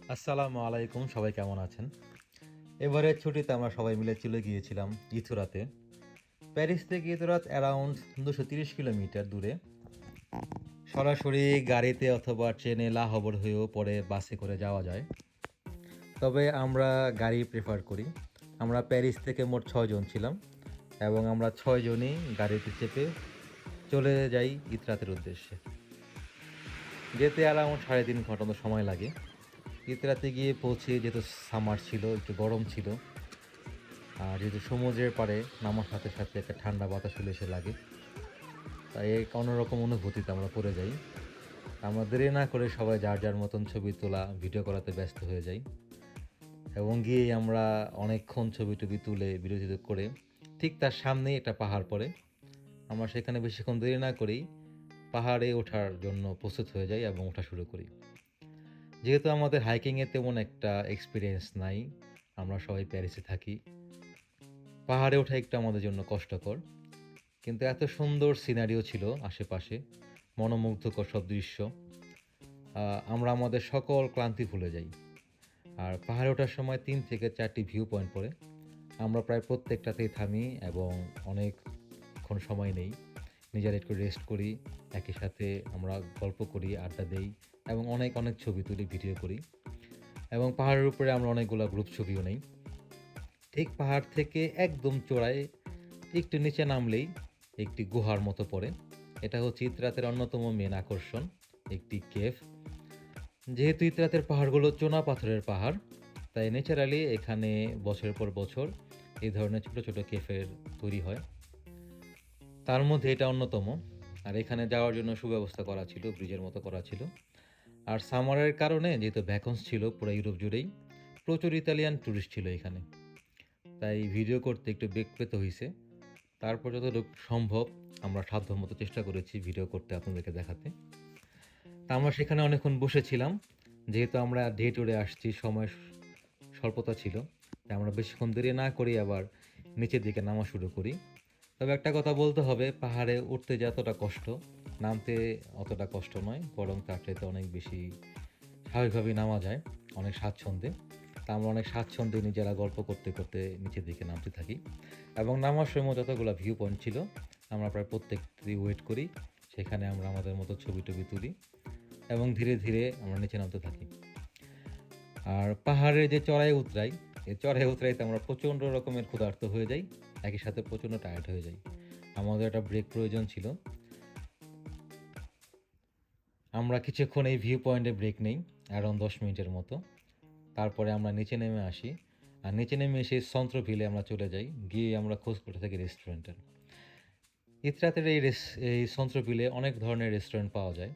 আসসালামু আলাইকুম, সবাই কেমন আছেন? এবারের ছুটিতে আমরা সবাই মিলে চলে গিয়েছিলাম ইথুরাতে। প্যারিস থেকে ইথুরাত অ্যারাউন্ড ২৩০ কিলোমিটার দূরে। সরাসরি গাড়িতে অথবা ট্রেনে লা হাওর হয়েও পরে বাসে করে যাওয়া যায়। তবে আমরা গাড়ি প্রেফার করি। আমরা প্যারিস থেকে মোট ৬ জন ছিলাম এবং আমরা ৬ জনই গাড়িতে চেপে চলে যাই ইথরাতের উদ্দেশ্যে। যেতে অ্যারাউন্ড ৩.৫ ঘন্টা মতো সময় লাগে। ইথরাতে গিয়ে পৌঁছে যেহেতু সামার ছিল, একটু গরম ছিল। আর যেহেতু সমুদ্রের পাড়ে নামার সাথে সাথে একটা ঠান্ডা বাতাস এসে লাগে, তাই এক অন্যরকম অনুভূতিতে আমরা পড়ে যাই। আমরা দেরি না করে সবাই যার যার মতন ছবি তোলা, ভিডিও করাতে ব্যস্ত হয়ে যাই এবং গিয়েই আমরা অনেকক্ষণ ছবি-টবি তুলে ভিডিও করে ঠিক তার সামনেই একটা পাহাড় পড়ে। আমরা সেখানে বেশিক্ষণ দেরি না করেই পাহাড়ে ওঠার জন্য প্রস্তুত হয়ে যাই এবং ওঠা শুরু করি। যেহেতু আমাদের হাইকিংয়ে তেমন একটা এক্সপেরিয়েন্স নাই, আমরা সবাই প্যারিসে থাকি। পাহাড়ে ওঠা একটু আমাদের জন্য কষ্টকর। কিন্তু এত সুন্দর সিনারিও ছিল আশেপাশে, মনোমুগ্ধকর সব দৃশ্য। আমরা আমাদের সকল ক্লান্তি ভুলে যাই। আর পাহাড়ে ওঠার সময় ৩ থেকে ৪টি ভিউ পয়েন্ট পড়ে। আমরা প্রায় প্রত্যেকটাতেই থামি এবং অনেকক্ষণ সময় নেই। নিজেরা একটু রেস্ট করি, একই সাথে আমরা গল্প করি, আড্ডা দেই এবং অনেক ছবি তুলি, ভিডিও করি এবং পাহাড়ের উপরে আমরা অনেকগুলা গ্রুপ ছবিও নেই। ঠিক পাহাড় থেকে একদম চূড়ায় একটু নিচে নামলেই একটি গুহার মতো পড়ে। এটা হচ্ছে ইতরাতের অন্যতম মেন আকর্ষণ, একটি কেভ। যেহেতু ইতরাতের পাহাড়গুলো চুনা পাথরের পাহাড়, তাই ন্যাচারালি এখানে বছরের পর বছর এই ধরনের ছোট ছোট কেভের তৈরি হয়। তার মধ্যে এটা অন্যতম। আর এখানে যাওয়ার জন্য সুব্যবস্থা করা ছিল, ব্রিজের মতো করা ছিল। আর সামারের কারণে যেহেতু ভ্যাকেন্স ছিল পুরো ইউরোপ জুড়েই, প্রচুর ইতালিয়ান টুরিস্ট ছিল এখানে। তাই ভিডিও করতে একটু বেগ পেতে হইছে। তারপর যতটুকু সম্ভব আমরা সাধ্যমতো চেষ্টা করেছি ভিডিও করতে, আপনাদেরকে দেখাতে। তা আমরা সেখানে অনেকক্ষণ বসেছিলাম। যেহেতু আমরা ডে ট্যুরে আসছি, সময় স্বল্পতা ছিল, তাই আমরা বেশিক্ষণ দেরি না করেই আবার নিচের দিকে নামা শুরু করি। তবে একটা কথা বলতে হবে, পাহাড়ে উঠতে যে এতটা কষ্ট, নামতে অতটা কষ্ট নয়, বরং তার চাইতে অনেক বেশি স্বাভাবিকভাবেই নামা যায়, অনেক স্বাচ্ছন্দ্যে। তা আমরা অনেক স্বাচ্ছন্দ্যে নিজেরা গল্প করতে করতে নিচের দিকে নামতে থাকি এবং নামার সময় যতগুলো ভিউ পয়েন্ট ছিল আমরা প্রায় প্রত্যেকটি ওয়েট করি, সেখানে আমরা আমাদের মতো ছবি-টবি তুলি এবং ধীরে ধীরে আমরা নিচে নামতে থাকি। আর পাহাড়ে যে চড়াই উতরাই, এই চড়াই উতরাইতে আমরা প্রচণ্ড রকমের ক্ষুধার্ত হয়ে যাই, একই সাথে প্রচণ্ড টায়ার্ড হয়ে যাই। আমাদের একটা ব্রেক প্রয়োজন ছিল। আমরা কিছুক্ষণ এই ভিউ পয়েন্টে ব্রেক নেই, অ্যারাউন্ড ১০ মিনিটের মতো। তারপরে আমরা নিচে নেমে আসি। আর নিচে নেমে এসে সন্ত্রভিলে আমরা চলে যাই। গিয়ে আমরা খোঁজ করতে থাকি রেস্টুরেন্টের। ইতরাতের এই সন্ত্রভিলে অনেক ধরনের রেস্টুরেন্ট পাওয়া যায়।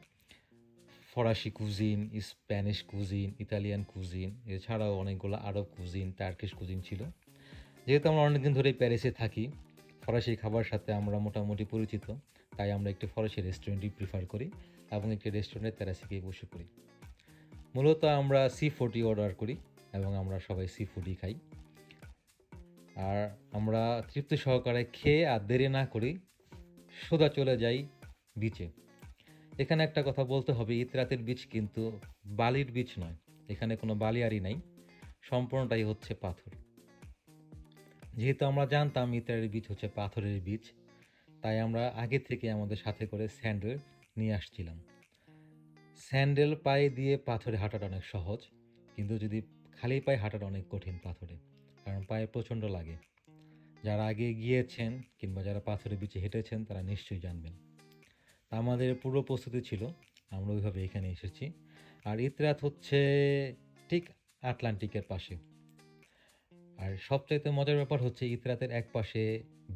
ফরাসি cuisine, Spanish cuisine, Italian cuisine, এছাড়াও অনেকগুলো আরব কুজিন, টার্কিশ কুজিন ছিল। যেহেতু আমরা অনেকদিন ধরেই প্যারিসে থাকি, ফরাসি খাবারের সাথে আমরা মোটামুটি পরিচিত। তাই আমরা একটি ফরাসি রেস্টুরেন্টই প্রিফার করি এবং একটি রেস্টুরেন্টের তেরাসে গিয়ে বসে পড়ি। মূলত আমরা সি ফুডই অর্ডার করি এবং আমরা সবাই সি ফুডই খাই। আর আমরা তৃপ্তি সহকারে খেয়ে আর দেরি না করি সোজা চলে যাই বিচে। এখানে একটা কথা বলতে হবে, ইতরাতের বিচ কিন্তু বালির বিচ নয়। এখানে কোনো বালিয়াড়ি নাই, সম্পূর্ণটাই হচ্ছে পাথর। যেহেতু আমরা জানতাম ইতরাতের বিচ হচ্ছে পাথরের বিচ, তাই আমরা আগে থেকে আমাদের সাথে করে স্যান্ডেল নিয়ে আসছিলাম। স্যান্ডেল পায়ে দিয়ে পাথরে হাঁটাটা অনেক সহজ, কিন্তু যদি খালি পায়ে হাঁটাটা অনেক কঠিন পাথরে, কারণ পায়ে প্রচণ্ড লাগে। যারা আগে গিয়েছেন কিংবা যারা পাথরের বিচে হেঁটেছেন তারা নিশ্চয়ই জানবেন। তা আমাদের পুরো প্রস্তুতি ছিল, আমরা ওইভাবে এখানে এসেছি। আর ইতরাত হচ্ছে ঠিক আটলান্টিকের পাশে। আর সবচাইতে মজার ব্যাপার হচ্ছে ইতরাতের এক পাশে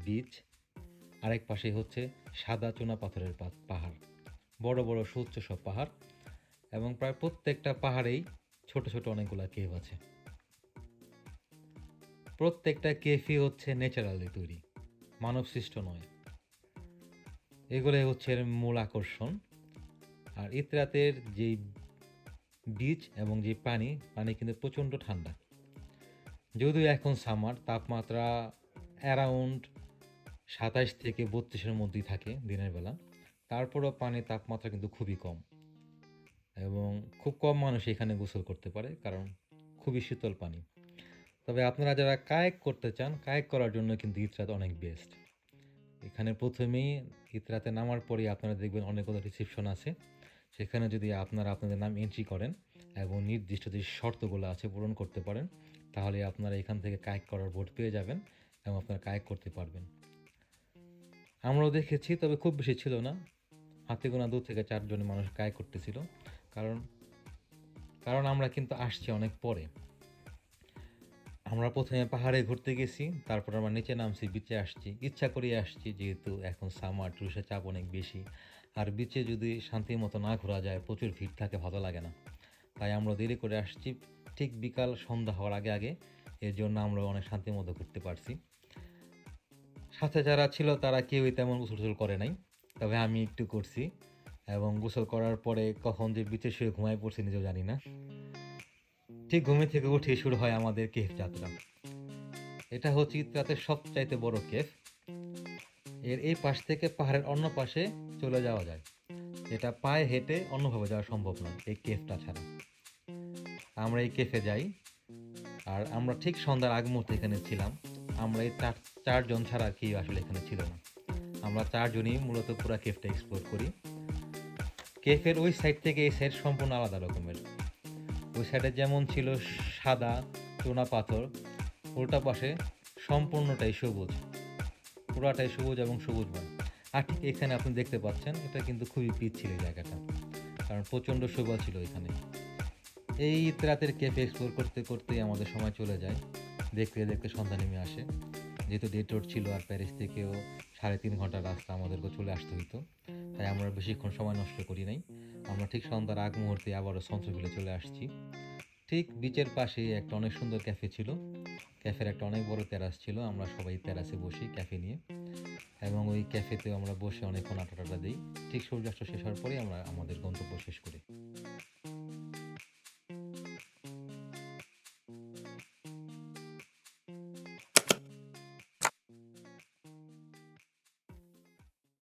বিচ, আরেক পাশে হচ্ছে সাদা চুনা পাথরের পাহাড়, বড় বড় সুউচ্চ সব পাহাড় এবং প্রায় প্রত্যেকটা পাহাড়েই ছোট ছোট অনেকগুলা কেভ আছে। প্রত্যেকটা কেভই হচ্ছে ন্যাচারালি তৈরি, মানব সৃষ্ট নয়। এগুলোই হচ্ছে এর মূল আকর্ষণ। আর ইতরাতের যেই বিচ এবং যে পানি, পানি কিন্তু প্রচণ্ড ঠান্ডা। যদিও এখন সামার, তাপমাত্রা অ্যারাউন্ড ২৭ থেকে ৩২-এর মধ্যেই থাকে দিনের বেলা, তারপরও পানির তাপমাত্রা কিন্তু খুবই কম। এবং খুব কম মানুষ এখানে গোসল করতে পারে, কারণ খুবই শীতল পানি। তবে আপনারা যারা কায়াক করতে চান, কায়াক করার জন্য কিন্তু ইতরাত অনেক বেস্ট। এখানে প্রথমেই ইতরাতে নামার পরেই আপনারা দেখবেন অনেকগুলো রিসেপশন আছে। সেখানে যদি আপনারা আপনাদের নাম এন্ট্রি করেন এবং নির্দিষ্ট যে শর্তগুলো আছে পূরণ করতে পারেন, তাহলে আপনারা এখান থেকে কায়াক করার বোট পেয়ে যাবেন এবং আপনারা কায়াক করতে পারবেন। আমরাও দেখেছি, তবে খুব বেশি ছিল না, হাতে গোনা 2 থেকে 4 জন মানুষ কায়াক করতেছিল। কারণ কারণ আমরা কিন্তু আসছি অনেক পরে। আমরা প্রথমে পাহাড়ে ঘুরতে গেছি, তারপর আমরা নিচে নামছি, বিচে আসছি, ইচ্ছা করেই আসছি, যেহেতু এখন সামার, টুরিস্টের চাপ অনেক বেশি। আর বিচে যদি শান্তি মতো না ঘোরা যায়, প্রচুর ভিড় থাকে, ভালো লাগে না। তাই আমরা দেরি করে আসছি, ঠিক বিকাল সন্ধ্যা হওয়ার আগে আগে। এর জন্য আমরা অনেক শান্তি মতো ঘুরতে পারছি। সাথে যারা ছিল তারা কেউই তেমন গোসল টোসল করে নাই, তবে আমি একটু করছি। এবং গোসল করার পরে কখন যে বিচে শুয়ে ঘুমায় পড়ছি নিজেও জানি না। ঠিক ঘুমে থেকে উঠে শুরু হয় আমাদের কেভ যাত্রা। এটা হচ্ছে ইতরাতের সবচাইতে বড় কেভ। এর এই পাশ থেকে পাহাড়ের অন্য পাশে চলে যাওয়া যায়, এটা পায়ে হেঁটে অন্যভাবে যাওয়া সম্ভব নয় এই কেভটা ছাড়া। আমরা এই কেভে যাই, আর আমরা ঠিক সন্ধ্যার আগ মুহূর্তে এখানে ছিলাম। আমরা এই চারজন ছাড়া আর কেউ আসলে এখানে ছিল না। আমরা চারজনই মূলত পুরো কেভটা এক্সপ্লোর করি। কেভের ওই সাইড থেকে এই সাইড সম্পূর্ণ আলাদা রকমের। ওই সাইডে যেমন ছিল সাদা চুনা পাথর, উল্টা পাশে সম্পূর্ণটাই সবুজ, পুরাটাই সবুজ এবং সবুজময়। আর ঠিক এখানে আপনি দেখতে পাচ্ছেন, এটা কিন্তু খুবই পিচ্ছিল এই জায়গাটা, কারণ প্রচণ্ড শোভা ছিল এখানে। এই রাতের ক্যাফে এক্সপ্লোর করতে করতেই আমাদের সময় চলে যায়, দেখতে দেখতে সন্ধ্যা নেমে আসে। যেহেতু ডে টোর ছিল আর প্যারিস থেকেও 3.5 ঘন্টার রাস্তা আমাদেরকে চলে আসতে হতো, তাই আমরা বেশিক্ষণ সময় নষ্ট করি নাই। আমরা ঠিক সন্ধ্যার আগ মুহূর্তে আবারও সন্ত্রবিলে চলে আসছি। ঠিক বিচের পাশেই একটা অনেক সুন্দর ক্যাফে ছিল। ক্যাফের একটা অনেক বড় টেরাস ছিল, আমরা সবাই টেরাসে বসি ক্যাফে নিয়ে, এবং ওই ক্যাফেতেও আমরা বসে অনেকক্ষণ আড্ডা টাড্ডা দিই। ঠিক সূর্যাস্ত শেষ হওয়ার পরেই আমরা আমাদের গন্তব্য শেষ করি।